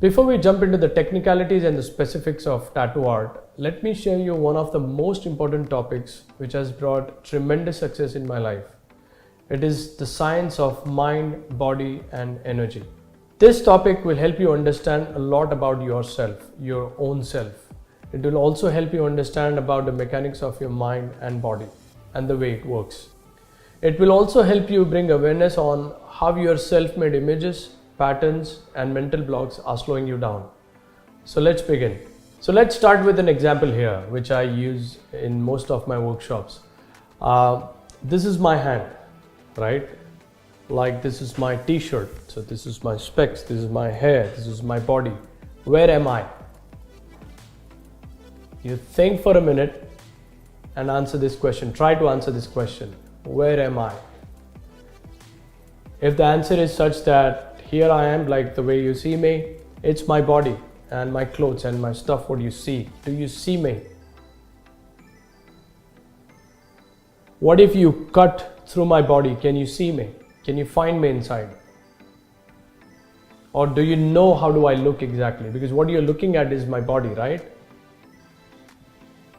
Before we jump into the technicalities and the specifics of tattoo art, let me share you one of the most important topics which has brought tremendous success in my life. It is the science of mind, body, and energy. This topic will help you understand a lot about yourself, your own self. It will also help you understand about the mechanics of your mind and body and the way it works. It will also help you bring awareness on how your self-made images, patterns, and mental blocks are slowing you down. So let's begin. So let's start with an example here, which I use in most of my workshops. This is my hand, right? Like this is my t-shirt, so this is my specs, this is my hair, this is my body. Where am I? You think for a minute and answer this question. Try to answer this question. Where am I? If the answer is such that here I am, like the way you see me, it's my body and my clothes and my stuff, what you see. Do you see me? What if you cut through my body? Can you see me? Can you find me inside? Or do you know how do I look exactly? Because what you're looking at is my body, right?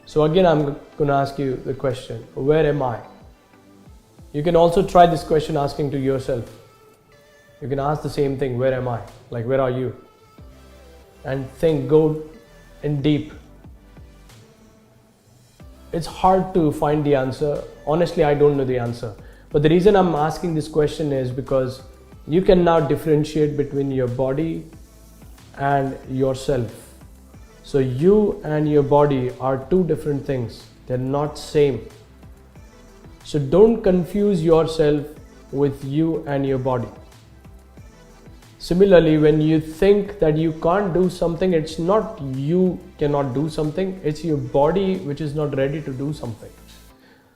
So again, I'm going to ask you the question, where am I? You can also try this question asking to yourself. You can ask the same thing, where am I? Like, where are you? And think, go in deep. It's hard to find the answer. Honestly, I don't know the answer. But the reason I'm asking this question is because you can now differentiate between your body and yourself. So you and your body are two different things. They're not same. So don't confuse yourself with you and your body. Similarly, when you think that you can't do something, it's not you cannot do something, it's your body which is not ready to do something.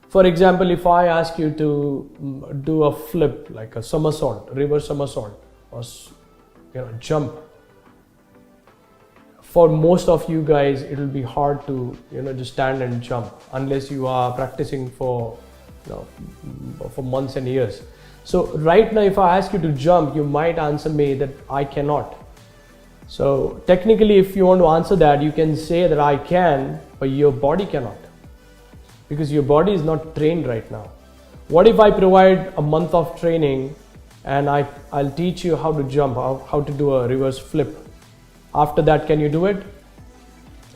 For example, if I ask you to do a flip, like a somersault, reverse somersault, or jump, for most of you guys, it will be hard to just stand and jump unless you are practicing for months and years. So right now, if I ask you to jump, you might answer me that I cannot. So technically, if you want to answer that, you can say that I can, but your body cannot. Because your body is not trained right now. What if I provide a month of training and I'll teach you how to jump, how to do a reverse flip. After that, can you do it?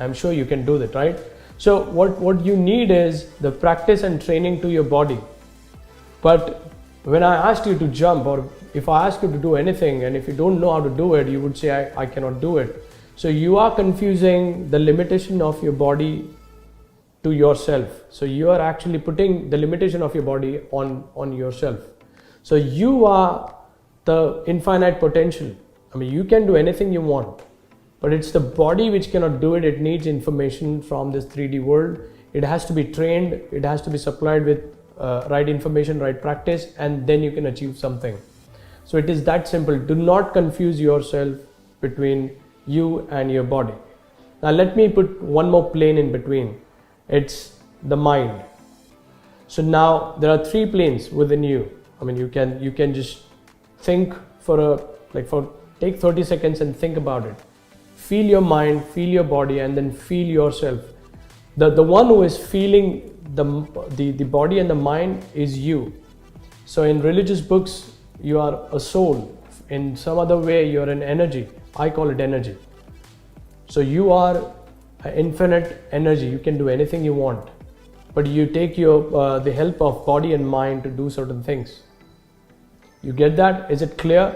I'm sure you can do that, right? So what you need is the practice and training to your body. But when I asked you to jump, or if I ask you to do anything, and if you don't know how to do it, you would say, I cannot do it. So you are confusing the limitation of your body to yourself. So you are actually putting the limitation of your body on yourself. So you are the infinite potential. I mean, you can do anything you want, but it's the body which cannot do it. It needs information from this 3D world. It has to be trained. It has to be supplied with right information, right practice, and then you can achieve something. So it is that simple. Do not confuse yourself between you and your body. Now let me put one more plane in between. It's the mind. So now there are 3 planes within you. I mean, you can just think take 30 seconds and think about it. Feel your mind, feel your body, and then feel yourself. The one who is feeling the body and the mind is you. So in religious books, you are a soul. In some other way, you're an energy. I call it energy. So you are infinite energy. You can do anything you want, but you take the help of body and mind to do certain things. You get that? Is it clear?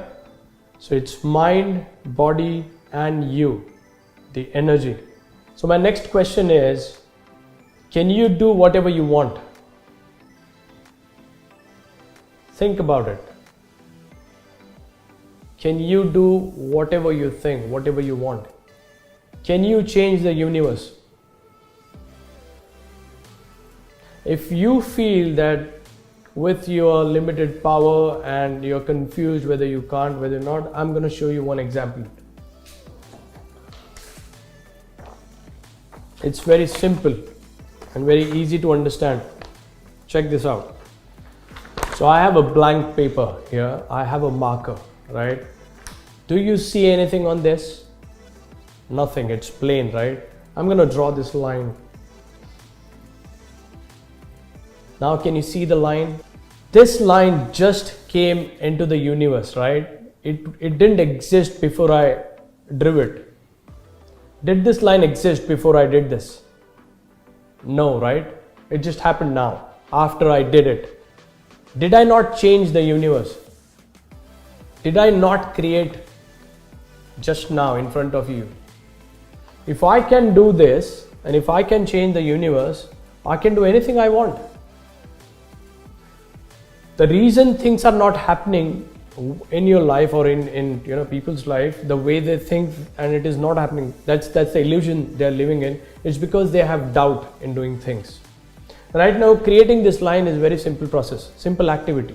So it's mind, body, and you, the energy. So my next question is, can you do whatever you want? Think about it. Can you do whatever you think, whatever you want? Can you change the universe? If you feel that with your limited power and you're confused whether you can't, whether not, I'm going to show you one example. It's very simple and very easy to understand. check this out. So I have a blank paper here. I have a marker, right? Do you see anything on this? Nothing, it's plain, right? I'm going to draw this line. Now can you see the line? This line just came into the universe, right? It didn't exist before I drew it. Did this line exist before I did this? No, right? It just happened now, after I did it. Did I not change the universe? Did I not create just now in front of you? If I can do this, and if I can change the universe, I can do anything I want. The reason things are not happening in your life or in people's life the way they think, and it is not happening, that's the illusion they are living in. It's because they have doubt in doing things. Right now, creating this line is a very simple process, simple activity.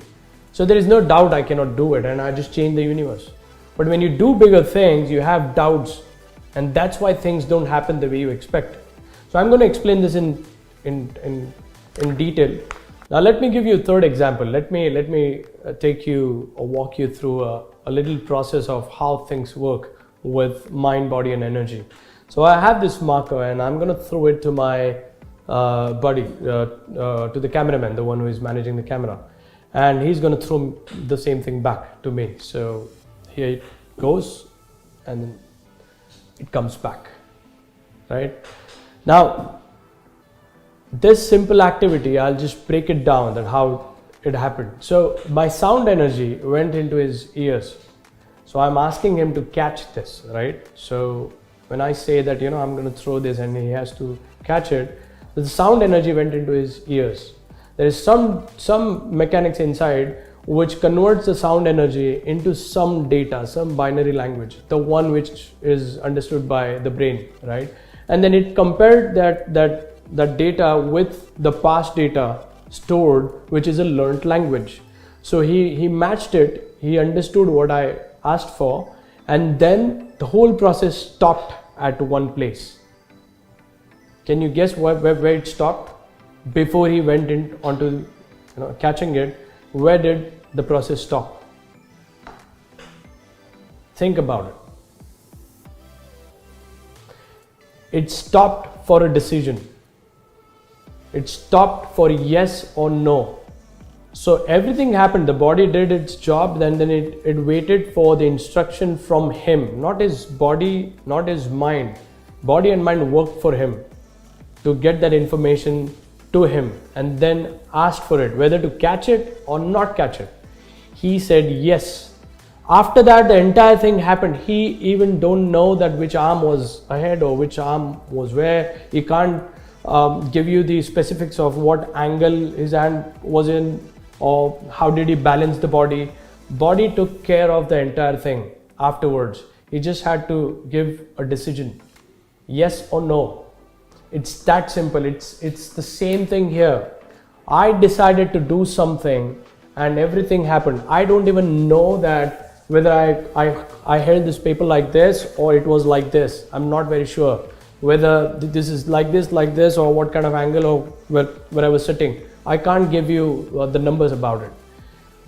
So there is no doubt I cannot do it and I just change the universe. But when you do bigger things, you have doubts, and that's why things don't happen the way you expect. So I'm going to explain this in detail. Now let me give you a third example. Let me take you or walk you through a little process of how things work with mind, body and energy. So I have this marker and I'm going to throw it to my buddy, to the cameraman, the one who is managing the camera, and he's going to throw the same thing back to me. So here it goes and then it comes back, right? Now this simple activity, I'll just break it down that how it happened. So my sound energy went into his ears, so I'm asking him to catch this, right? So when I say that I'm going to throw this and he has to catch it, the sound energy went into his ears. There is some mechanics inside which converts the sound energy into some data, some binary language, the one which is understood by the brain, right? And then it compared that data with the past data stored, which is a learned language. So he matched it, he understood what I asked for, and then the whole process stopped at one place. Can you guess where it stopped? Before he went onto catching it, where did the process stop? Think about it. It stopped for a decision. It stopped for yes or no. So everything happened, the body did its job, then it waited for the instruction from him, not his body, not his mind. Body and mind worked for him to get that information to him, and then asked for it, whether to catch it or not catch it. He said yes. After that, the entire thing happened. He even don't know that which arm was ahead or which arm was where. He can't give you the specifics of what angle his hand was in or how did he balance the body. Body took care of the entire thing afterwards. He just had to give a decision, yes or no. It's that simple. It's the same thing here. I decided to do something and everything happened. I don't even know that whether I held this paper like this or it was like this. I'm not very sure whether this is like this or what kind of angle or where I was sitting. I can't give you the numbers about it.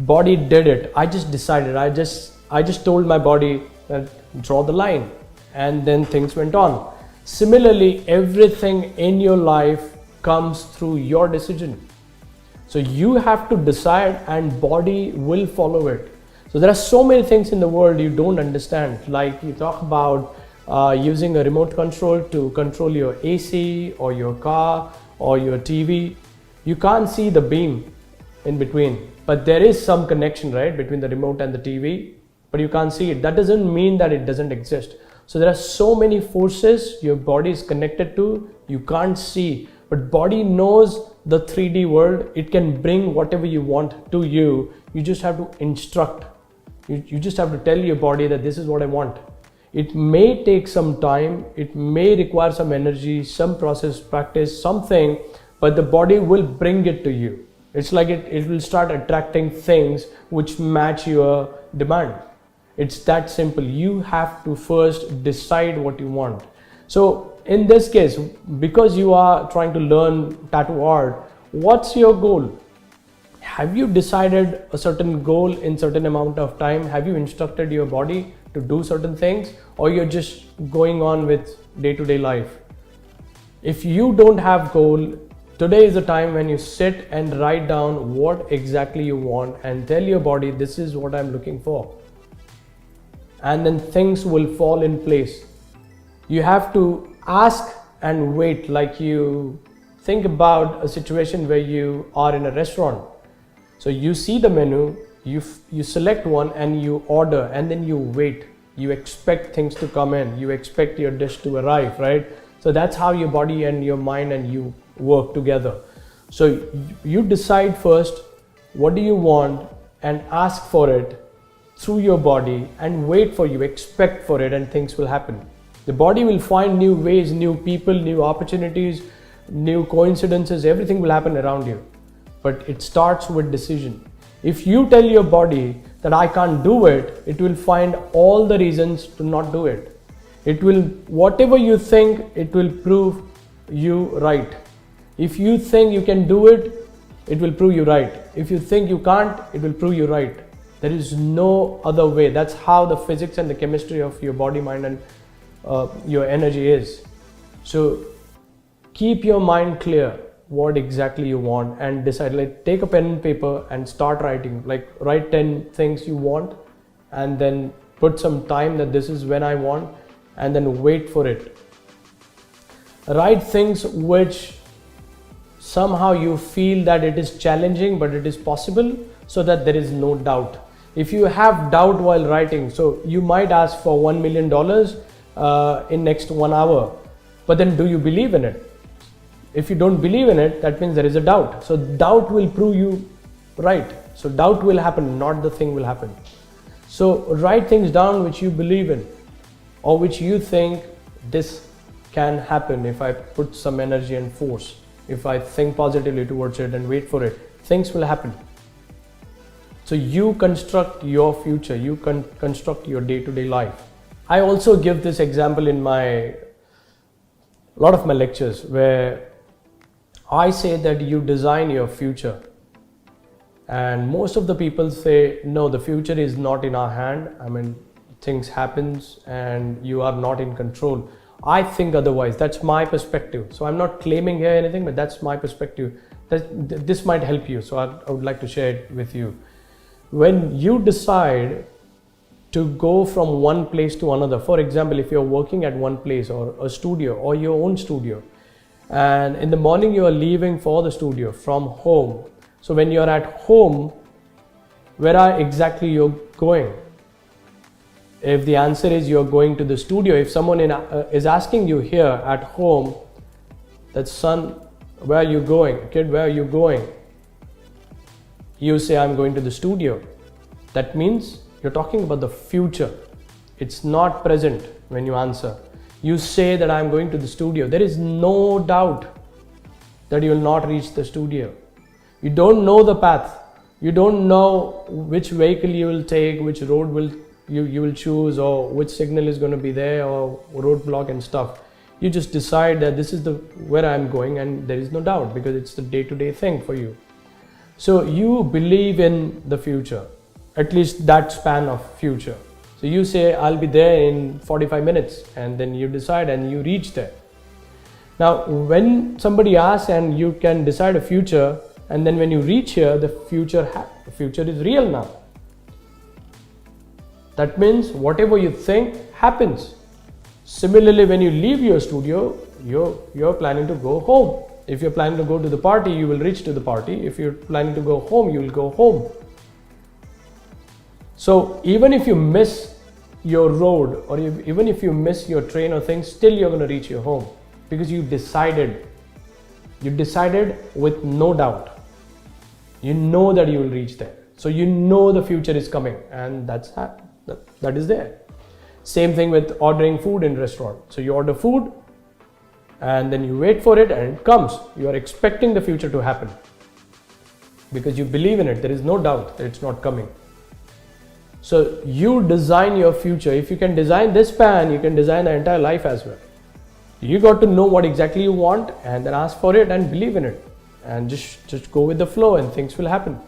Body did it. I just decided. I just told my body that draw the line, and then things went on. Similarly, everything in your life comes through your decision. So you have to decide and body will follow it. So there are so many things in the world you don't understand. Like you talk about using a remote control to control your AC or your car or your TV. You can't see the beam in between, but there is some connection, right, between the remote and the TV, but you can't see it. That doesn't mean that it doesn't exist. So there are so many forces your body is connected to, you can't see, but body knows the 3D world. It can bring whatever you want to you. You just have to instruct. You just have to tell your body that this is what I want. It may take some time, it may require some energy, some process, practice, something, but the body will bring it to you. It's like it will start attracting things which match your demand. It's that simple. You have to first decide what you want. So in this case, because you are trying to learn tattoo art, What's your goal? Have you decided a certain goal in certain amount of time? Have you instructed your body to do certain things, or you're just going on with day-to-day life? If you don't have goal, today is the time when you sit and write down what exactly you want and tell your body, this is what I'm looking for. And then things will fall in place. You have to ask and wait. Like, you think about a situation where you are in a restaurant. So you see the menu, you select one and you order, and then you wait. You expect things to come in. You expect your dish to arrive, right? So that's how your body and your mind and you work together. So you decide first, what do you want, and ask for it through your body and wait for you, expect for it, and things will happen. The body will find new ways, new people, new opportunities, new coincidences, everything will happen around you. But it starts with decision. If you tell your body that I can't do it, it will find all the reasons to not do it. It will, whatever you think, it will prove you right. If you think you can do it, it will prove you right. If you think you can't, it will prove you right. There is no other way. That's how the physics and the chemistry of your body, mind, and your energy is. So keep your mind clear what exactly you want and decide. Like, take a pen and paper and start writing. Like, write 10 things you want, and then put some time that this is when I want, and then wait for it. Write things which somehow you feel that it is challenging but it is possible, so that there is no doubt. If you have doubt while writing, so you might ask for $1 million in next 1 hour, but then do you believe in it? If you don't believe in it, that means there is a doubt. So doubt will prove you right. So doubt will happen, not the thing will happen. So write things down which you believe in, or which you think this can happen if I put some energy and force. If I think positively towards it and wait for it, things will happen. So you construct your future, you construct your day-to-day life. I also give this example in a lot of my lectures, where I say that you design your future. And most of the people say, no, the future is not in our hand. I mean, things happens and you are not in control. I think otherwise. That's my perspective. So I'm not claiming here anything, but that's my perspective. This might help you. So I would like to share it with you. When you decide to go from one place to another, for example, if you're working at one place or a studio or your own studio, and in the morning you are leaving for the studio from home. So when you're at home, where are exactly you're going? If the answer is you're going to the studio, if someone is asking you here at home that, son, where are you going? Kid, where are you going? You say, I'm going to the studio. That means you're talking about the future. It's not present when you answer. You say that I'm going to the studio. There is no doubt that you will not reach the studio. You don't know the path. You don't know which vehicle you will take, which road you will choose, or which signal is going to be there, or roadblock and stuff. You just decide that this is where I'm going, and there is no doubt, because it's the day-to-day thing for you. So you believe in the future, at least that span of future. So you say, I'll be there in 45 minutes, and then you decide and you reach there. Now, when somebody asks and you can decide a future, and then when you reach here, the future is real now. That means whatever you think happens. Similarly, when you leave your studio, you're planning to go home. If you're planning to go to the party, you will reach to the party. If you're planning to go home, you will go home. So even if you miss your road, or even if you miss your train or things, still you're going to reach your home, because you decided. You decided with no doubt. You know that you will reach there. So you know the future is coming, and that is there. Same thing with ordering food in restaurant. So you order food, and then you wait for it, and it comes. You are expecting the future to happen because you believe in it. There is no doubt that it's not coming. So you design your future. If you can design this span, you can design the entire life as well. You got to know what exactly you want, and then ask for it and believe in it. and just go with the flow and things will happen.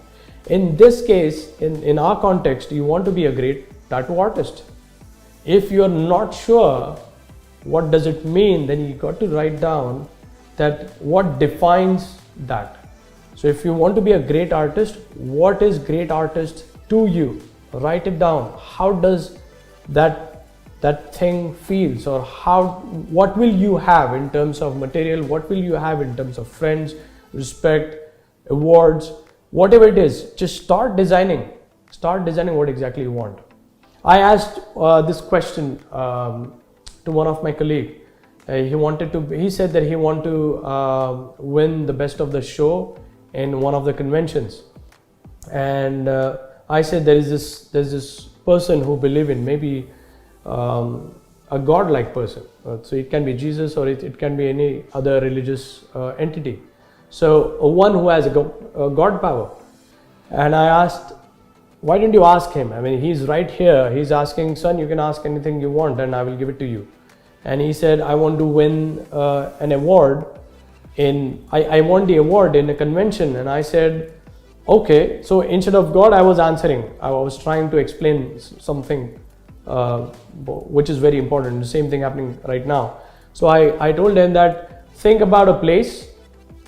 In this case, in our context, you want to be a great tattoo artist. If you're not sure what does it mean, then you got to write down that what defines that. So if you want to be a great artist, what is great artist to you? Write it down. How does that thing feels, or what will you have in terms of material, what will you have in terms of friends, respect, awards, whatever it is. Just start designing what exactly you want. I asked this question to one of my colleagues. He said that he wanted to win the best of the show in one of the conventions, and I said there's this person who believe in maybe a godlike person. So it can be Jesus, or it can be any other religious entity. So one who has a God power. And I asked, why didn't you ask him? I mean, he's right here. He's asking, son, you can ask anything you want and I will give it to you. And he said, I want to win an award I won the award in a convention. And I said, okay. So instead of God, I was answering. I was trying to explain something which is very important. The same thing happening right now. So I told him that think about a place,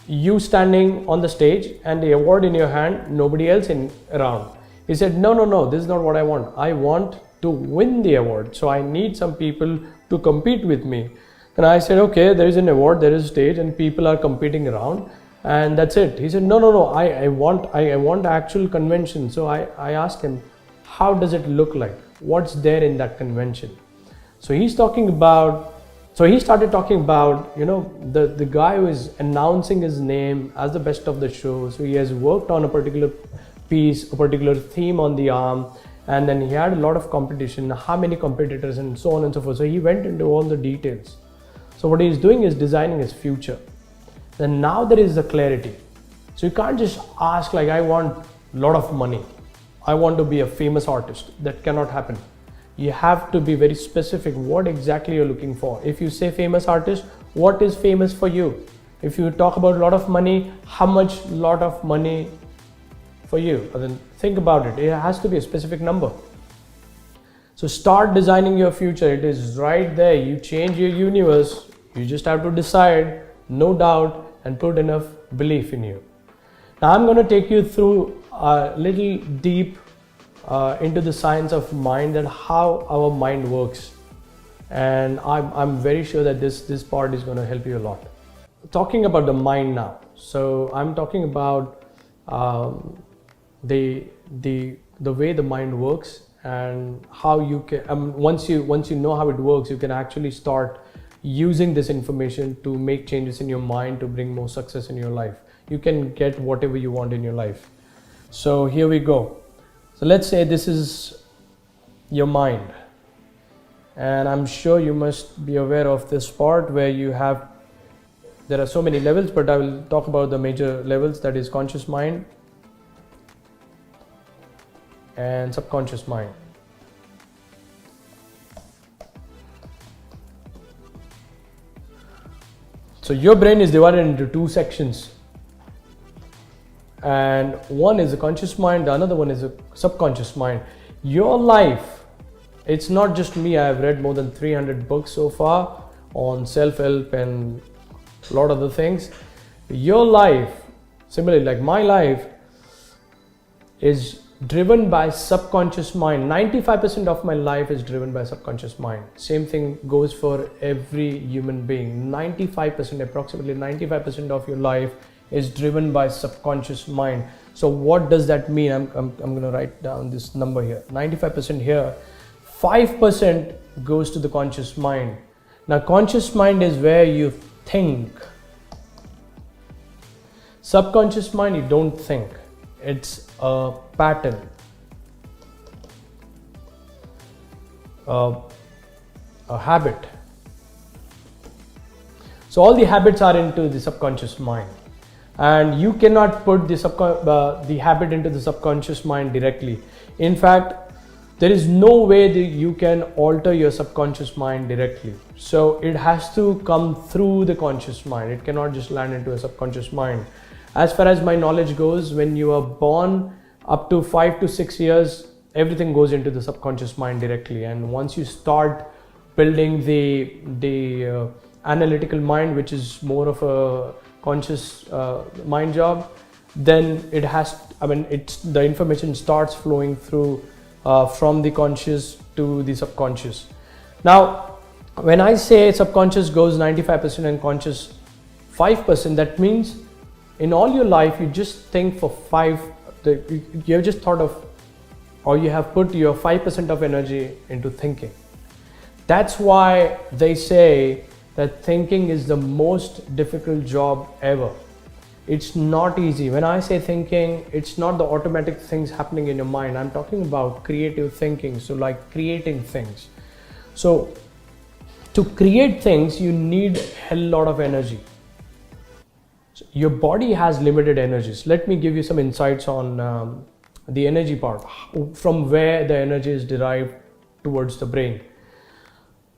you standing on the stage and the award in your hand, nobody else around. He said, no, this is not what I want. I want to win the award. So I need some people to compete with me. And I said, okay, there is an award, there is a stage and people are competing around and that's it. He said, no, I want actual convention. So I asked him, how does it look like? What's there in that convention? So he started talking about, the guy who is announcing his name as the best of the show. So he has worked on a particular piece, a particular theme on the arm, and then he had a lot of competition, how many competitors and so on and so forth. So he went into all the details. So what he's doing is designing his future. Then now there is a clarity. So you can't just ask like, I want a lot of money. I want to be a famous artist. That cannot happen. You have to be very specific what exactly you're looking for. If you say famous artist, what is famous for you? If you talk about a lot of money, how much lot of money for you? And then think about it. It has to be a specific number. So start designing your future. It is right there. You change your universe. You just have to decide, no doubt, and put enough belief in you. Now I'm going to take you through a little deep into the science of mind and how our mind works. And I'm very sure that this part is going to help you a lot. Talking about the mind now. So I'm talking about the way the mind works and how you can once you know how it works, you can actually start using this information to make changes in your mind to bring more success in your life. You can get whatever you want in your life. So here we go. So let's say this is your mind, and I'm sure you must be aware of this part where there are so many levels, but I will talk about the major levels, that is conscious mind and subconscious mind. So your brain is divided into two sections, and one is a conscious mind, the another one is a subconscious mind. Your life, it's not just me. I have read more than 300 books so far on self-help and a lot of other things. Your life, similarly like my life, is driven by subconscious mind. 95% of my life is driven by subconscious mind. Same thing goes for every human being. 95%, approximately 95% of your life is driven by subconscious mind. So what does that mean? I'm going to write down this number here. 95% here. 5% goes to the conscious mind. Now conscious mind is where you think. Subconscious mind, you don't think. It's a pattern, a habit. So all the habits are into the subconscious mind, and you cannot put the habit into the subconscious mind directly. In fact, there is no way that you can alter your subconscious mind directly. So it has to come through the conscious mind. It cannot just land into a subconscious mind. As far as my knowledge goes, when you are born, up to 5 to 6 years, everything goes into the subconscious mind directly. And once you start building the analytical mind, which is more of a conscious mind job, then it has, the information starts flowing through from the conscious to the subconscious. Now, when I say subconscious goes 95% and conscious 5%, that means in all your life you just think for you have just thought of, or you have put your 5% of energy into thinking. That's why they say that thinking is the most difficult job ever. It's not easy. When I say thinking, it's not the automatic things happening in your mind. I'm talking about creative thinking. So like creating things. So to create things, you need a hell lot of energy. So your body has limited energies. Let me give you some insights on the energy part, from where the energy is derived towards the brain.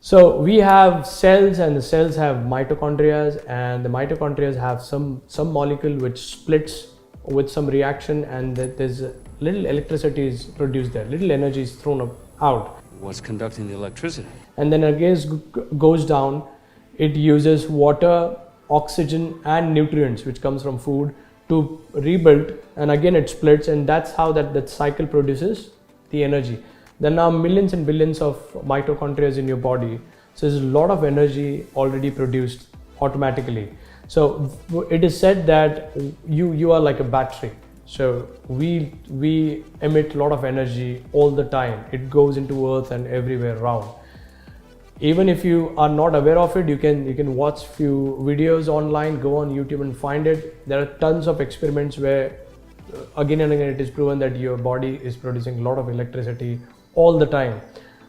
So we have cells, and the cells have mitochondria, and the mitochondria have some molecule which splits with some reaction, and there's a little electricity is produced there, little energy is thrown out. What's conducting the electricity? And then again goes down. It uses water, oxygen and nutrients which comes from food to rebuild, and again it splits, and that's how that cycle produces the energy. There are now millions and billions of mitochondria in your body, so there's a lot of energy already produced automatically. So it is said that you are like a battery. So we emit a lot of energy all the time. It goes into earth and everywhere around. Even if you are not aware of it, you can watch few videos online, go on YouTube and find it. There are tons of experiments where again and again it is proven that your body is producing a lot of electricity all the time.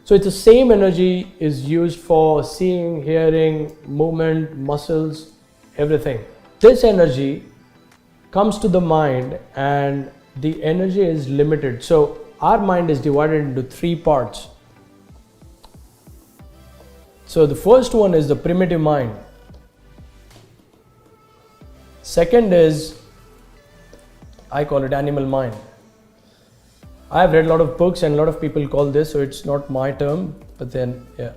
So it's the same energy is used for seeing, hearing, movement, muscles, everything. This energy comes to the mind, and the energy is limited. So our mind is divided into 3 parts. So the first one is the primitive mind. Second is, I call it animal mind. I have read a lot of books and a lot of people call this, so it's not my term, but then yeah.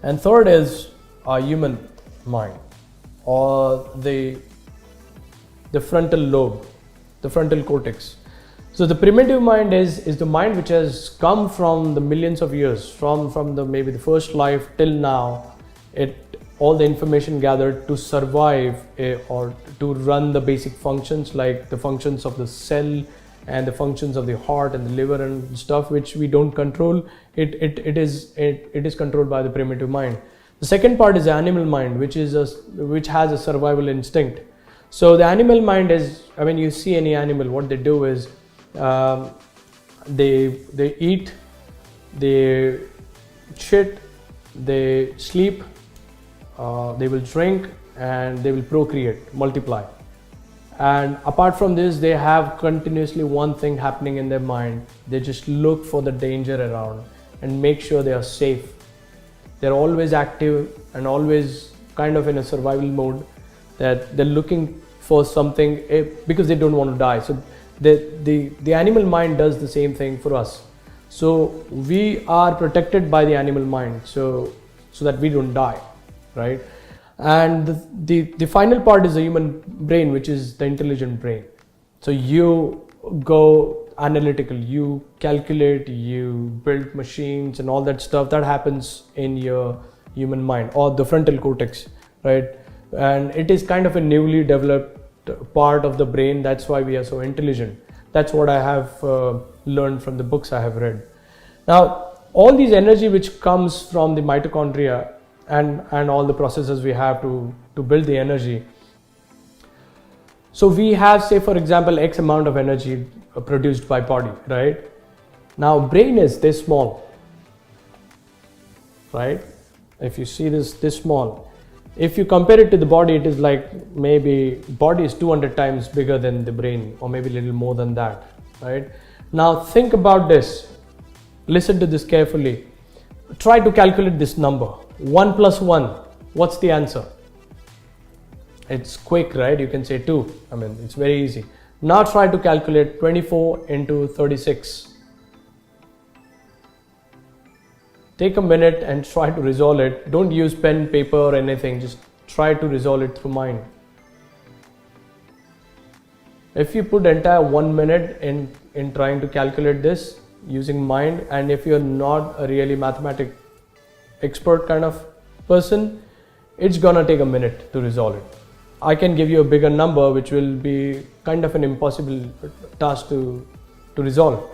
And third is our human mind, or the frontal lobe, the frontal cortex. So the primitive mind is the mind which has come from the millions of years, from the maybe the first life till now. All the information gathered to survive or to run the basic functions, like the functions of the cell and the functions of the heart and the liver and stuff which we don't control. It is controlled by the primitive mind. The second part is the animal mind, which has a survival instinct. So the animal mind is, when you see any animal, what they do is they eat, they shit, they sleep, they will drink, and they will procreate, multiply. And apart from this, they have continuously one thing happening in their mind. They just look for the danger around and make sure they are safe. They're always active and always kind of in a survival mode, that they're looking for something because they don't want to die. So the animal mind does the same thing for us. So we are protected by the animal mind, so that we don't die, right? And the final part is the human brain, which is the intelligent brain. So you go analytical, you calculate, you build machines and all that stuff that happens in your human mind, or the frontal cortex, right? And it is kind of a newly developed part of the brain. That's why we are so intelligent. That's what I have learned from the books I have read. Now, all these energy which comes from the mitochondria and all the processes we have to build the energy. So we have, say for example, X amount of energy produced by body, right? Now brain is this small, right? If you see this small, if you compare it to the body, it is like maybe body is 200 times bigger than the brain, or maybe a little more than that, right? Now think about this, listen to this carefully, try to calculate this number. 1 plus 1, what's the answer? It's quick, right? You can say 2. I mean, it's very easy. Now try to calculate 24 into 36. Take a minute and try to resolve it. Don't use pen, paper or anything. Just try to resolve it through mind. If you put entire 1 minute in trying to calculate this using mind, and if you're not a really mathematic expert kind of person, it's gonna take a minute to resolve it. I can give you a bigger number which will be kind of an impossible task to resolve.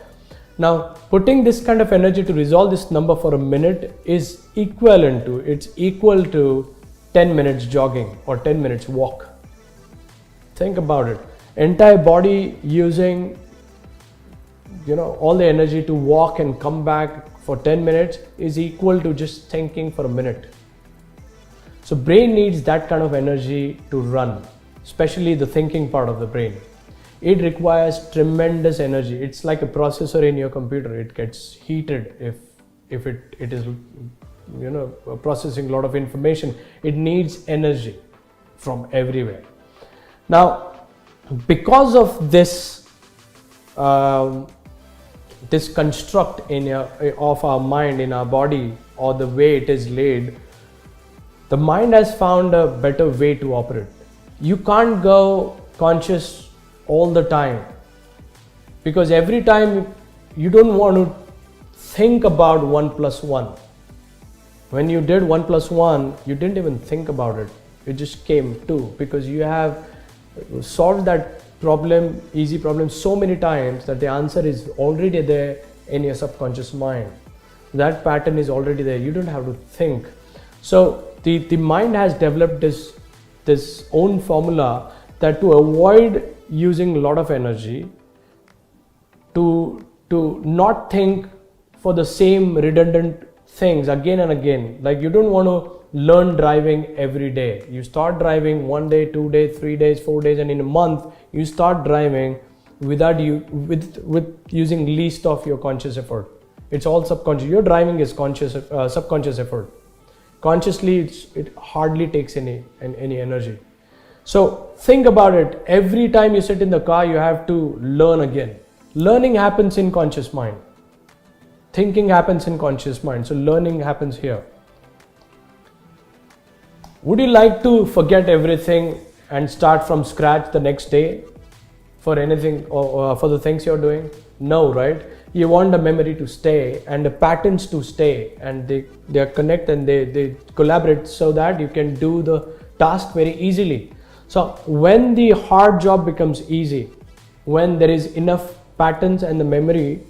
Now, putting this kind of energy to resolve this number for a minute is equivalent to, it's equal to 10 minutes jogging or 10 minutes walk. Think about it. Entire body using, all the energy to walk and come back for 10 minutes is equal to just thinking for a minute. So brain needs that kind of energy to run, especially the thinking part of the brain. It requires tremendous energy. It's like a processor in your computer. It gets heated if it is processing a lot of information. It needs energy from everywhere. Now, because of this this construct of our mind in our body, or the way it is laid, the mind has found a better way to operate. You can't go conscious all the time, because every time you don't want to think about 1 plus 1. When you did 1 plus 1, you didn't even think about it. It just came 2, because you have solved that problem, easy problem, so many times that the answer is already there in your subconscious mind. That pattern is already there. You don't have to think. So the mind has developed this own formula that to avoid using a lot of energy, to not think for the same redundant things again and again. Like, you don't want to learn driving every day. You start driving 1 day, 2 days, 3 days, 4 days, and in a month you start driving with using least of your conscious effort. It's all subconscious. Your driving is subconscious effort. Consciously, it hardly takes any energy. So think about it. Every time you sit in the car, you have to learn again. Learning happens in conscious mind. Thinking happens in conscious mind. So learning happens here. Would you like to forget everything and start from scratch the next day for anything or for the things you're doing? No, right? You want the memory to stay and the patterns to stay, and they are connect and they collaborate so that you can do the task very easily. So when the hard job becomes easy, when there is enough patterns and the memory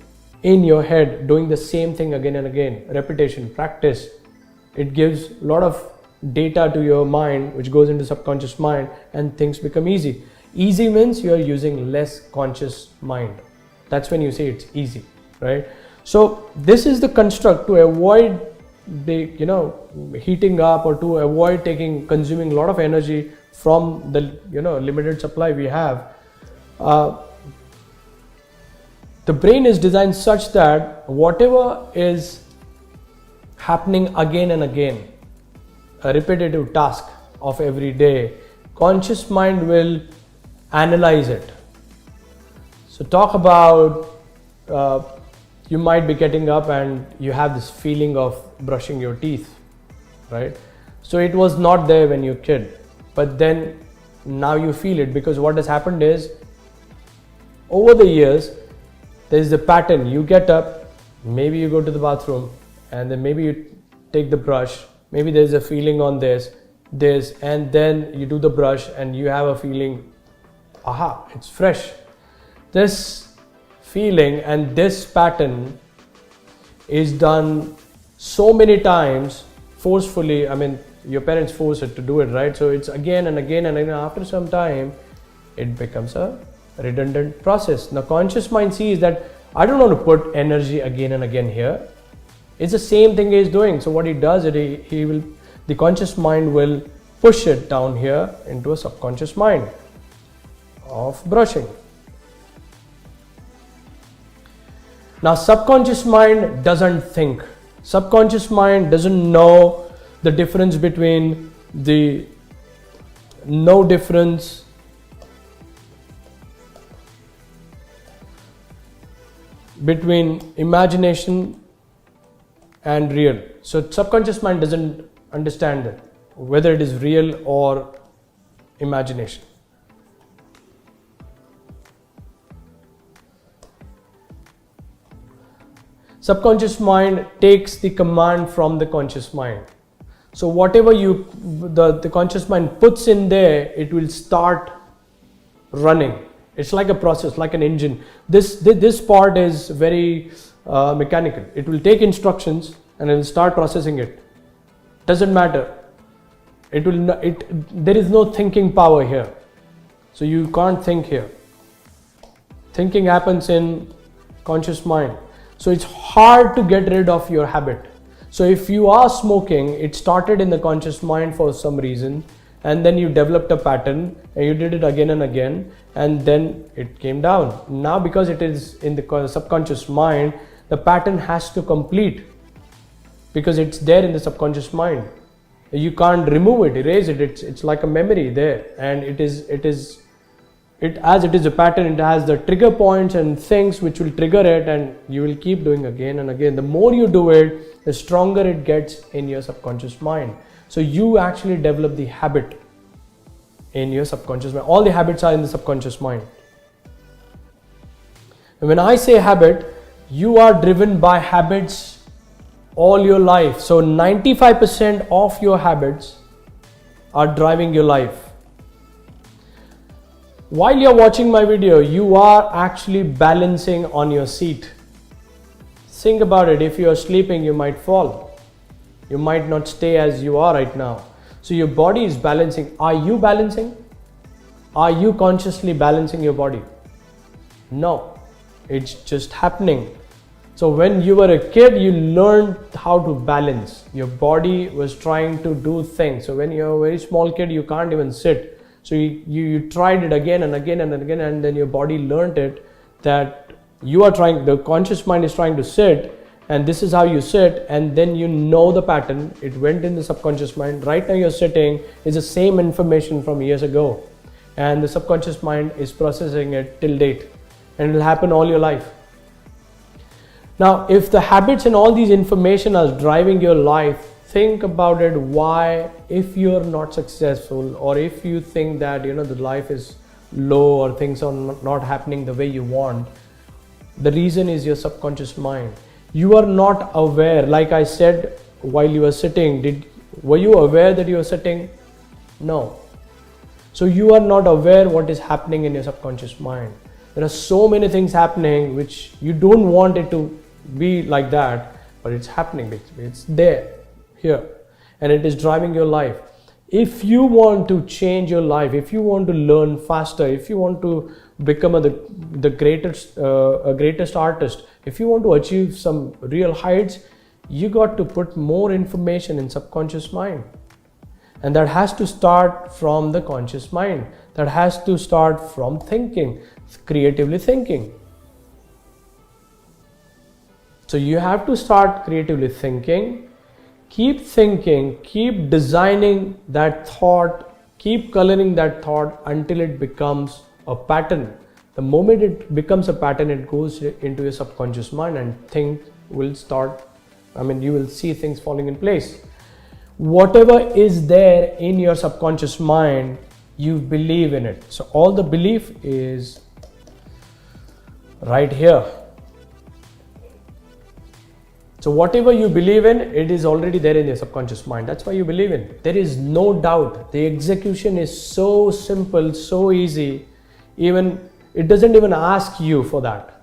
in your head doing the same thing again and again, repetition, practice, it gives a lot of data to your mind which goes into subconscious mind, and things become easy. Easy means you are using less conscious mind. That's when you say it's easy, right? So this is the construct to avoid the heating up, or to avoid consuming a lot of energy from the limited supply we have. The brain is designed such that whatever is happening again and again, a repetitive task of every day, conscious mind will analyze it. So talk about you might be getting up and you have this feeling of brushing your teeth, right? So it was not there when you were a kid, but then now you feel it, because what has happened is over the years there is the pattern. You get up, maybe you go to the bathroom, and then maybe you take the brush. Maybe there's a feeling on this, and then you do the brush and you have a feeling, aha, it's fresh. This feeling and this pattern is done so many times forcefully. I mean, your parents force it to do it, right? So it's again and again and again. After some time, it becomes a redundant process. Now, conscious mind sees that I don't want to put energy again and again here. It's the same thing he's doing. So what he does is the conscious mind will push it down here into a subconscious mind of brushing. Now, subconscious mind doesn't think. Subconscious mind doesn't know the difference between the no difference between imagination and real. So subconscious mind doesn't understand it, whether it is real or imagination. Subconscious mind takes the command from the conscious mind. So whatever the conscious mind puts in there, it will start running. It's like a process, like an engine. This part is very mechanical. It will take instructions and it will start processing it. Doesn't matter. There is no thinking power here. So you can't think here. Thinking happens in conscious mind. So it's hard to get rid of your habit. So if you are smoking, it started in the conscious mind for some reason, and then you developed a pattern and you did it again and again, and then it came down. Now because it is in the subconscious mind, the pattern has to complete because it's there in the subconscious mind. You can't remove it, erase it. It's like a memory there, and as it is a pattern, it has the trigger points and things which will trigger it, and you will keep doing again and again. The more you do it, the stronger it gets in your subconscious mind. So you actually develop the habit in your subconscious mind. All the habits are in the subconscious mind. And when I say habit, you are driven by habits all your life. So 95% of your habits are driving your life. While you're watching my video, you are actually balancing on your seat. Think about it. If you are sleeping, you might fall. You might not stay as you are right now. So your body is balancing. Are you balancing? Are you consciously balancing your body? No, it's just happening. So when you were a kid, you learned how to balance. Your body was trying to do things. So when you're a very small kid, you can't even sit. So you tried it again and again and again, and then your body learned it that the conscious mind is trying to sit, and this is how you sit, and then you know the pattern. It went in the subconscious mind. Right now you're sitting is the same information from years ago, and the subconscious mind is processing it till date, and it will happen all your life. Now, if the habits and all these information are driving your life, think about it. Why, if you're not successful, or if you think that the life is low or things are not happening the way you want, the reason is your subconscious mind. You are not aware. Like I said, while you were sitting, were you aware that you were sitting? No. So you are not aware what is happening in your subconscious mind. There are so many things happening which you don't want it to be like that, but it's happening. It's there, here, and it is driving your life. If you want to change your life, if you want to learn faster, if you want to become the greatest artist, if you want to achieve some real heights, you got to put more information in subconscious mind, and that has to start from the conscious mind. That has to start from thinking, creatively thinking. So you have to start creatively thinking. Keep thinking, keep designing that thought, keep coloring that thought until it becomes a pattern. The moment it becomes a pattern, it goes into your subconscious mind, and things will start, you will see things falling in place. Whatever is there in your subconscious mind, you believe in it. So all the belief is right here. So whatever you believe in, it is already there in your subconscious mind. That's why you believe in. There is no doubt. The execution is so simple, so easy. It doesn't even ask you for that.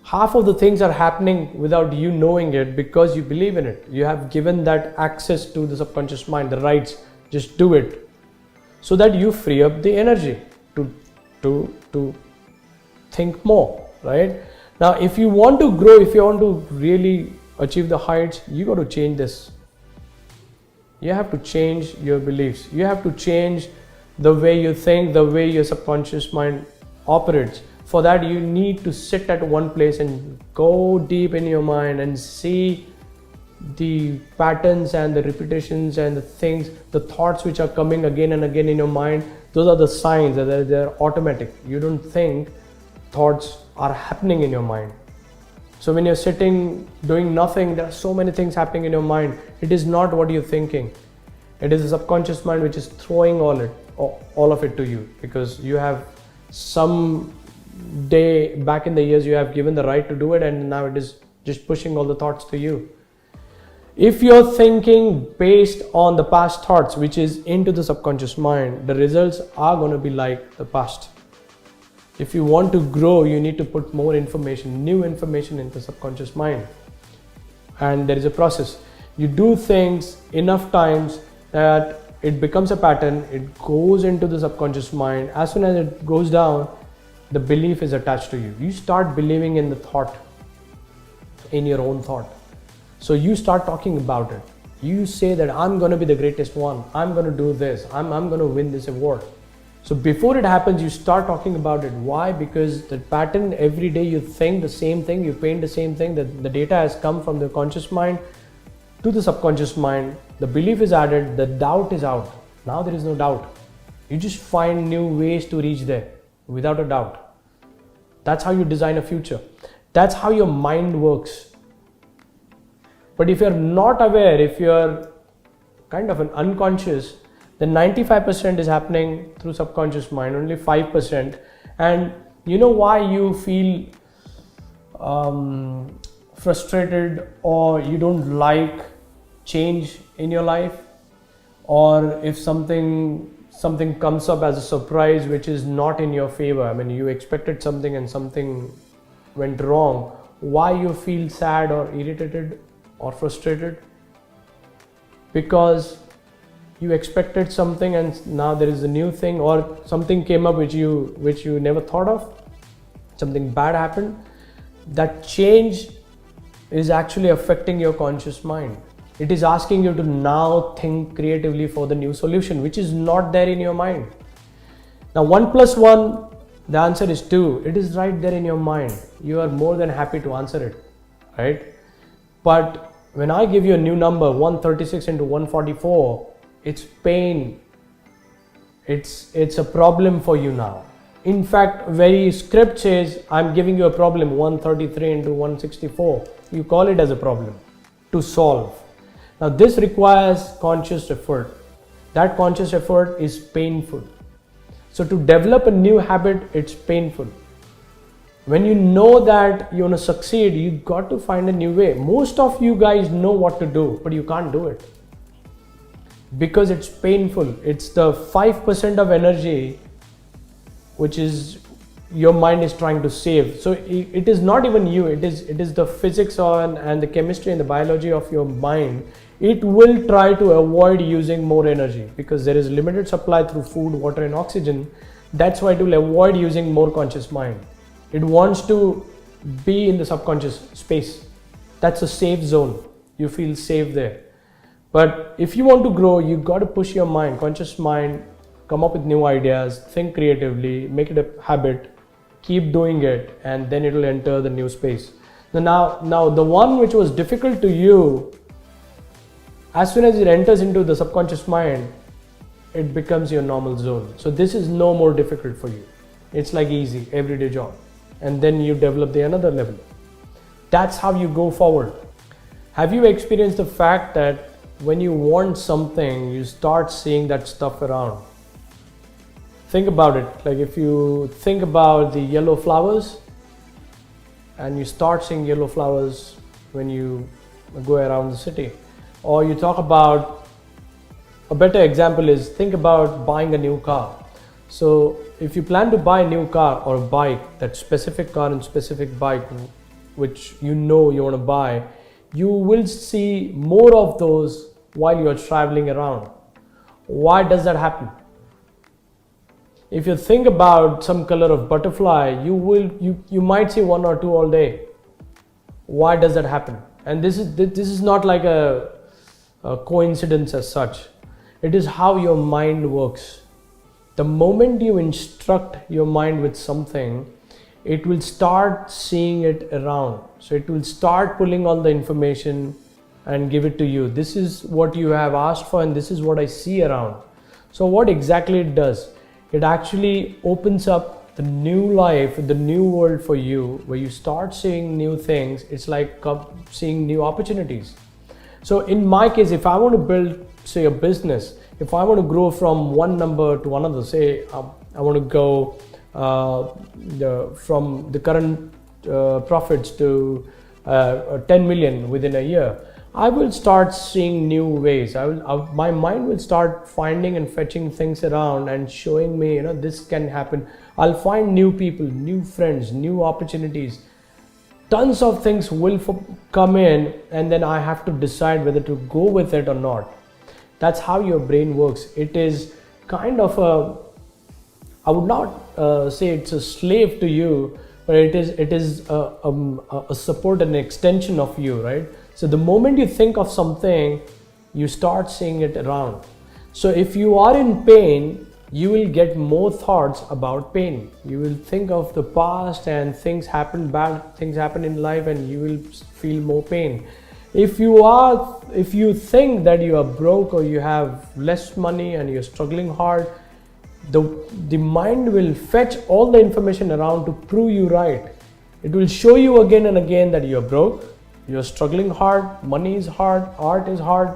Half of the things are happening without you knowing it because you believe in it. You have given that access to the subconscious mind, the rights. Just do it, so that you free up the energy to think more, right? Now, if you want to grow, if you want to really achieve the heights, you got to change this. You have to change your beliefs. You have to change the way you think, the way your subconscious mind operates. For that, you need to sit at one place and go deep in your mind and see the patterns and the repetitions and the things, the thoughts which are coming again and again in your mind, those are the signs that they're automatic. You don't think thoughts are happening in your mind. So when you're sitting doing nothing, there are so many things happening in your mind. It is not what you're thinking. It is the subconscious mind which is throwing all of it to you, because you have some day back in the years you have given the right to do it, and now it is just pushing all the thoughts to you. If you're thinking based on the past thoughts, which is into the subconscious mind, the results are going to be like the past. If you want to grow, you need to put more information, new information into the subconscious mind. And there is a process. You do things enough times that it becomes a pattern, it goes into the subconscious mind. As soon as it goes down, the belief is attached to you. You start believing in the thought, in your own thought. So you start talking about it. You say that I'm going to be the greatest one. I'm going to do this. I'm going to win this award. So before it happens, you start talking about it. Why? Because the pattern, every day you think the same thing, you paint the same thing, that the data has come from the conscious mind to the subconscious mind. The belief is added, the doubt is out. Now there is no doubt. You just find new ways to reach there without a doubt. That's how you design a future. That's how your mind works. But if you're not aware, if you're kind of an unconscious, then 95% is happening through subconscious mind, only 5%. And you know why you feel frustrated, or you don't like change in your life, or if something comes up as a surprise which is not in your favor. I mean, you expected something and something went wrong. Why you feel sad or irritated or frustrated? Because you expected something and now there is a new thing, or something came up which you never thought of. Something bad happened. That change is actually affecting your conscious mind. It is asking you to now think creatively for the new solution, which is not there in your mind. Now 1 + 1, the answer is 2. It is right there in your mind. You are more than happy to answer it, right? But when I give you a new number, 136 into 144, it's pain. It's a problem for you now. In fact, very script says, I'm giving you a problem, 133 into 164. You call it as a problem to solve. Now this requires conscious effort. That conscious effort is painful. So to develop a new habit, it's painful. When you know that you want to succeed, you got to find a new way. Most of you guys know what to do, but you can't do it because it's painful. It's the 5% of energy which is your mind is trying to save. So it is not even you, it is the physics and the chemistry and the biology of your mind. It will try to avoid using more energy because there is limited supply through food, water and oxygen. That's why it will avoid using more conscious mind. It wants to be in the subconscious space. That's a safe zone. You feel safe there. But if you want to grow, you got to push your mind, conscious mind, come up with new ideas, think creatively, make it a habit, keep doing it, and then it will enter the new space. Now the one which was difficult to you, as soon as it enters into the subconscious mind, it becomes your normal zone. So this is no more difficult for you. It's like easy, everyday job. And then you develop the another level. That's how you go forward. Have you experienced the fact that when you want something, you start seeing that stuff around? Think about it. Like if you think about the yellow flowers and you start seeing yellow flowers when you go around the city, or you talk about, a better example is think about buying a new car. So if you plan to buy a new car or a bike, that specific car and specific bike which you know you want to buy, you will see more of those while you're traveling around. Why does that happen? If you think about some color of butterfly, you might see 1 or 2 all day. Why does that happen? And this is not like a coincidence as such. It is how your mind works. The moment you instruct your mind with something, it will start seeing it around. So it will start pulling all the information and give it to you. This is what you have asked for, and this is what I see around. So what exactly it does, it actually opens up the new life, the new world for you, where you start seeing new things. It's like seeing new opportunities. So in my case, if I want to build, say, a business, if I want to grow from one number to another, say I want to go from the current profits to 10 million within a year, I will start seeing new ways. My mind will start finding and fetching things around and showing me, this can happen. I'll find new people, new friends, new opportunities. Tons of things will come in, and then I have to decide whether to go with it or not. That's how your brain works. It is kind of I would not say it's a slave to you, but it is a support and extension of you, right? So the moment you think of something, you start seeing it around. So if you are in pain, you will get more thoughts about pain. You will think of the past, and bad things happen in life, and you will feel more pain. If you think that you are broke or you have less money and you're struggling hard, the mind will fetch all the information around to prove you right. It will show you again and again that you're broke, you're struggling hard, money is hard, art is hard.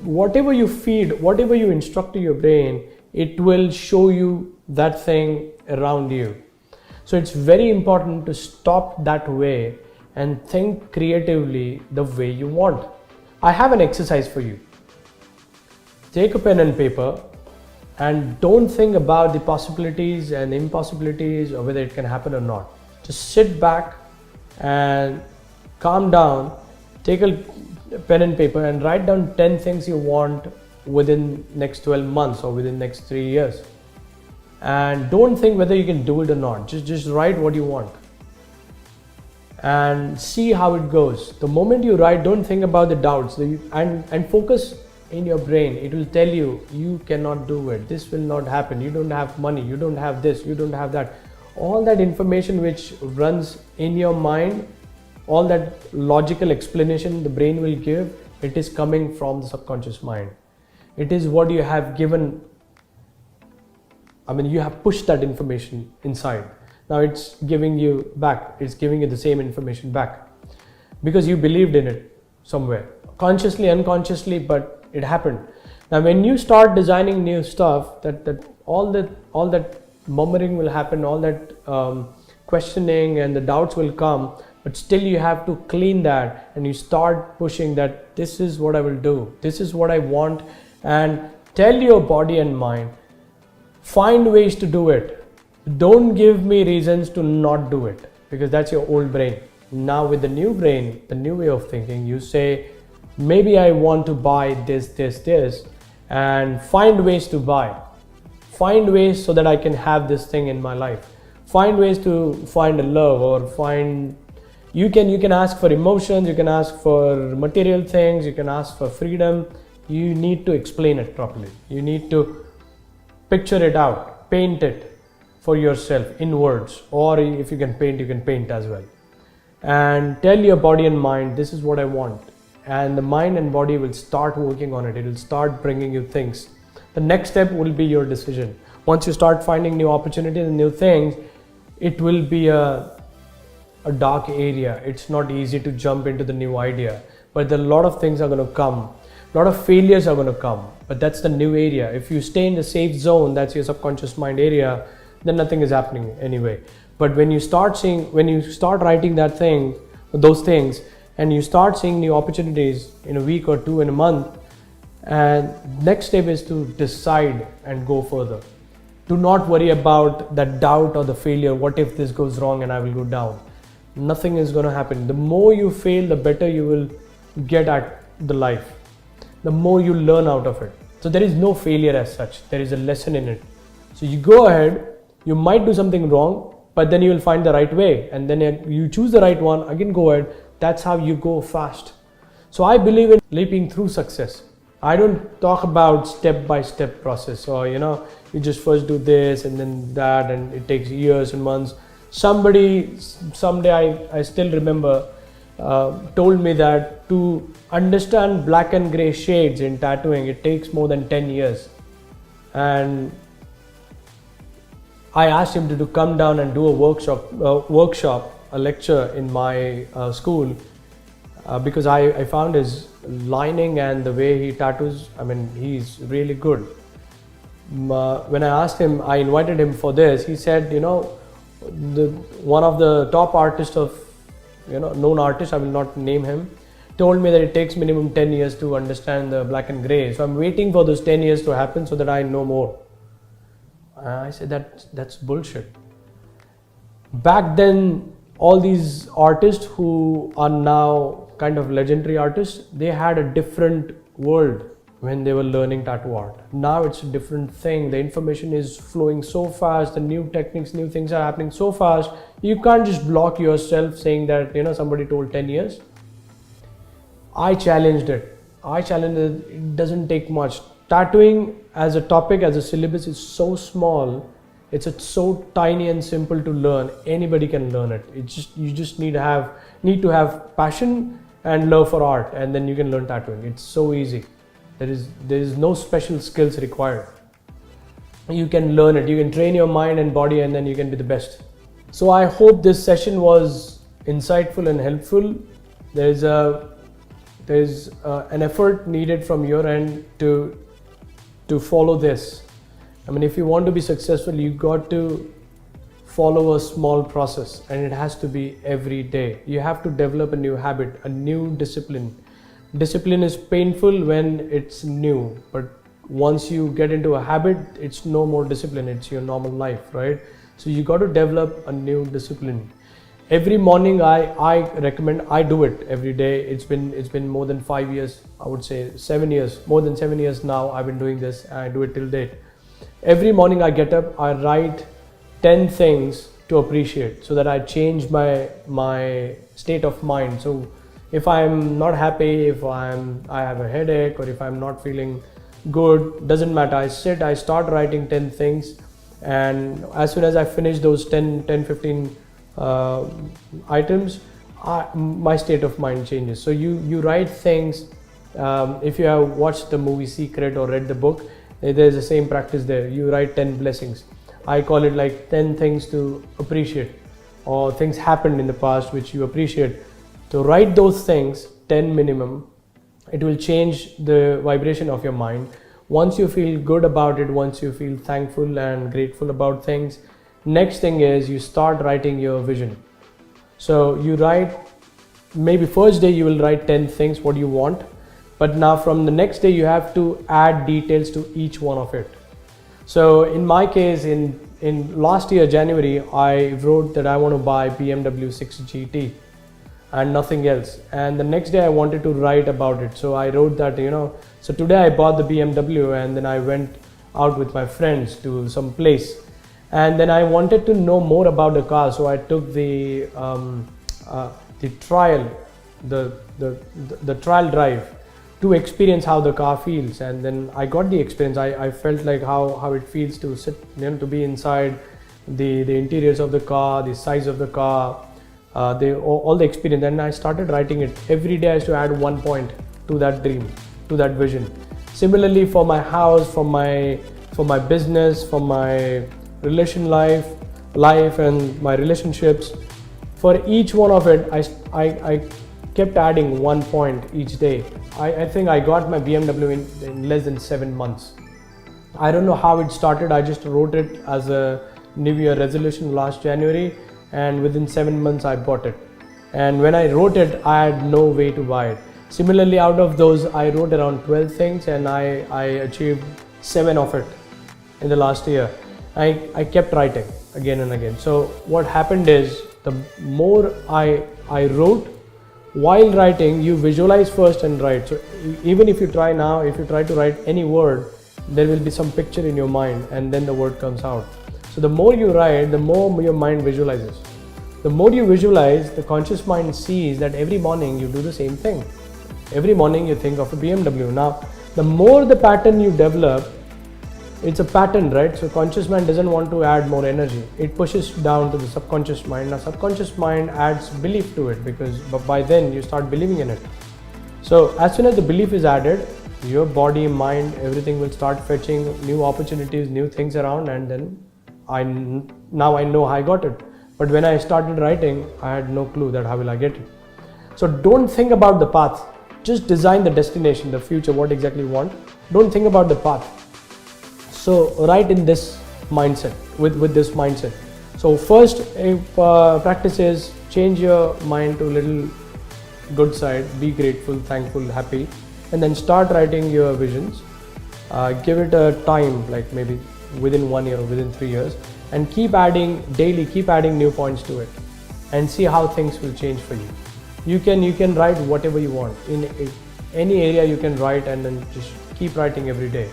Whatever you feed, whatever you instruct to your brain, it will show you that thing around you. So it's very important to stop that way and think creatively the way you want. I have an exercise for you. Take a pen and paper, and don't think about the possibilities and impossibilities or whether it can happen or not. Just sit back and calm down, take a pen and paper and write down 10 things you want within next 12 months or within next 3 years. And don't think whether you can do it or not. Just write what you want and see how it goes. The moment you write, don't think about the doubts and focus in your brain. It will tell you, you cannot do it, this will not happen, you don't have money, you don't have this, you don't have that. All that information which runs in your mind, all that logical explanation the brain will give, it is coming from the subconscious mind. It is what you have given. You have pushed that information inside. Now it's giving you back. It's giving you the same information back because you believed in it somewhere, consciously, unconsciously, but it happened. Now when you start designing new stuff, that all that murmuring will happen, all that questioning and the doubts will come, but still you have to clean that and you start pushing that this is what I will do, this is what I want, and tell your body and mind, find ways to do it. Don't give me reasons to not do it, because that's your old brain. Now with the new brain, the new way of thinking, you say, maybe I want to buy this, and find ways to buy. Find ways so that I can have this thing in my life. Find ways to find a love, or you can ask for emotions, you can ask for material things, you can ask for freedom. You need to explain it properly. You need to picture it out, paint it for yourself in words, or if you can paint as well. And tell your body and mind, this is what I want. And the mind and body will start working on it. It will start bringing you things. The next step will be your decision. Once you start finding new opportunities and new things, it will be a dark area. It's not easy to jump into the new idea, but a lot of things are going to come. A lot of failures are going to come, but that's the new area. If you stay in the safe zone, that's your subconscious mind area, then nothing is happening anyway. But when you start writing those things, and you start seeing new opportunities in a week or two, in a month, and next step is to decide and go further. Do not worry about that doubt or the failure. What if this goes wrong and I will go down? Nothing is going to happen. The more you fail, the better you will get at the life. The more you learn out of it. So there is no failure as such. There is a lesson in it. So you go ahead, you might do something wrong, but then you will find the right way, and then you choose the right one, again go ahead. That's how you go fast. So I believe in leaping through success. I don't talk about step-by-step process, or you just first do this and then that, and it takes years and months. Someday I still remember told me that to understand black and gray shades in tattooing, it takes more than 10 years. And I asked him to come down and do a workshop, a lecture in my school, because I found his lining and the way he tattoos, I mean, he's really good. When I asked him, I invited him for this, he said, one of the top artists of, known artist, I will not name him, told me that it takes minimum 10 years to understand the black and gray. So I'm waiting for those 10 years to happen so that I know more. I said that's bullshit. Back then, all these artists who are now kind of legendary artists, they had a different world when they were learning tattoo art. Now it's a different thing. The information is flowing so fast, the new techniques, new things are happening so fast. You can't just block yourself saying that, somebody told 10 years. I challenged it. It doesn't take much. Tattooing as a topic, as a syllabus is so small. It's so tiny and simple to learn. Anybody can learn it. You just need to have passion and love for art, and then you can learn tattooing. It's so easy. There is no special skills required. You can learn it. You can train your mind and body, and then you can be the best. So I hope this session was insightful and helpful. There's an effort needed from your end to follow this. I mean, if you want to be successful, you got to follow a small process, and it has to be every day. You have to develop a new habit, a new discipline. Discipline is painful when it's new, but once you get into a habit, it's no more discipline, it's your normal life, right? So you got to develop a new discipline. Every morning I recommend, I do it every day. It's been more than 5 years, I would say 7 years, more than 7 years now I've been doing this, and I do it till date. Every morning I get up, I write 10 things to appreciate, so that I change my state of mind. So if I'm not happy, if I have a headache, or if I'm not feeling good, doesn't matter. I start writing 10 things, and as soon as I finish those 15 items, my state of mind changes. So you write things. If you have watched the movie Secret or read the book, there's the same practice there. You write 10 blessings. I call it like 10 things to appreciate, or things happened in the past which you appreciate. So write those things, 10 minimum. It will change the vibration of your mind. Once you feel good about it, once you feel thankful and grateful about things, next thing is you start writing your vision. So you write, maybe first day you will write 10 things what you want, but now from the next day you have to add details to each one of it. So in my case, in last year January, I wrote that I want to buy BMW 6 GT and nothing else, and the next day I wanted to write about it. So I wrote that, so today I bought the BMW, and then I went out with my friends to some place, and then I wanted to know more about the car. So I took the trial drive to experience how the car feels, and then I got the experience. I felt like how it feels to sit, to be inside the interiors of the car, the size of the car, all the experience. And I started writing it. Every day I used to add 1 point to that dream, to that vision. Similarly, for my house, for my business, for my life and my relationships, for each one of it, I kept adding 1 point each day. I think I got my BMW in less than 7 months. I don't know how it started. I just wrote it as a New Year resolution last January, and within 7 months I bought it. And when I wrote it, I had no way to buy it. Similarly, out of those, I wrote around 12 things, and I achieved 7 of it in the last year. I kept writing again and again. So what happened is, the more I wrote, while writing, you visualize first and write. So even if you try to write any word, there will be some picture in your mind, and then the word comes out. So the more you write, the more your mind visualizes. The more you visualize, the conscious mind sees that every morning you do the same thing. Every morning you think of a BMW. Now, the more the pattern you develop, it's a pattern, right? So conscious mind doesn't want to add more energy. It pushes down to the subconscious mind. Now subconscious mind adds belief to it, because by then you start believing in it. So as soon as the belief is added, your body, mind, everything will start fetching new opportunities, new things around, and then now I know how I got it. But when I started writing, I had no clue that how will I get it. So don't think about the path. Just design the destination, the future, what exactly you want. Don't think about the path. So write in this mindset, with this mindset. So first practice is change your mind to a little good side, be grateful, thankful, happy, and then start writing your visions. Give it a time, like maybe within 1 year or within 3 years, and keep adding daily, keep adding new points to it, and see how things will change for you. You can write whatever you want in any area. You can write, and then just keep writing every day.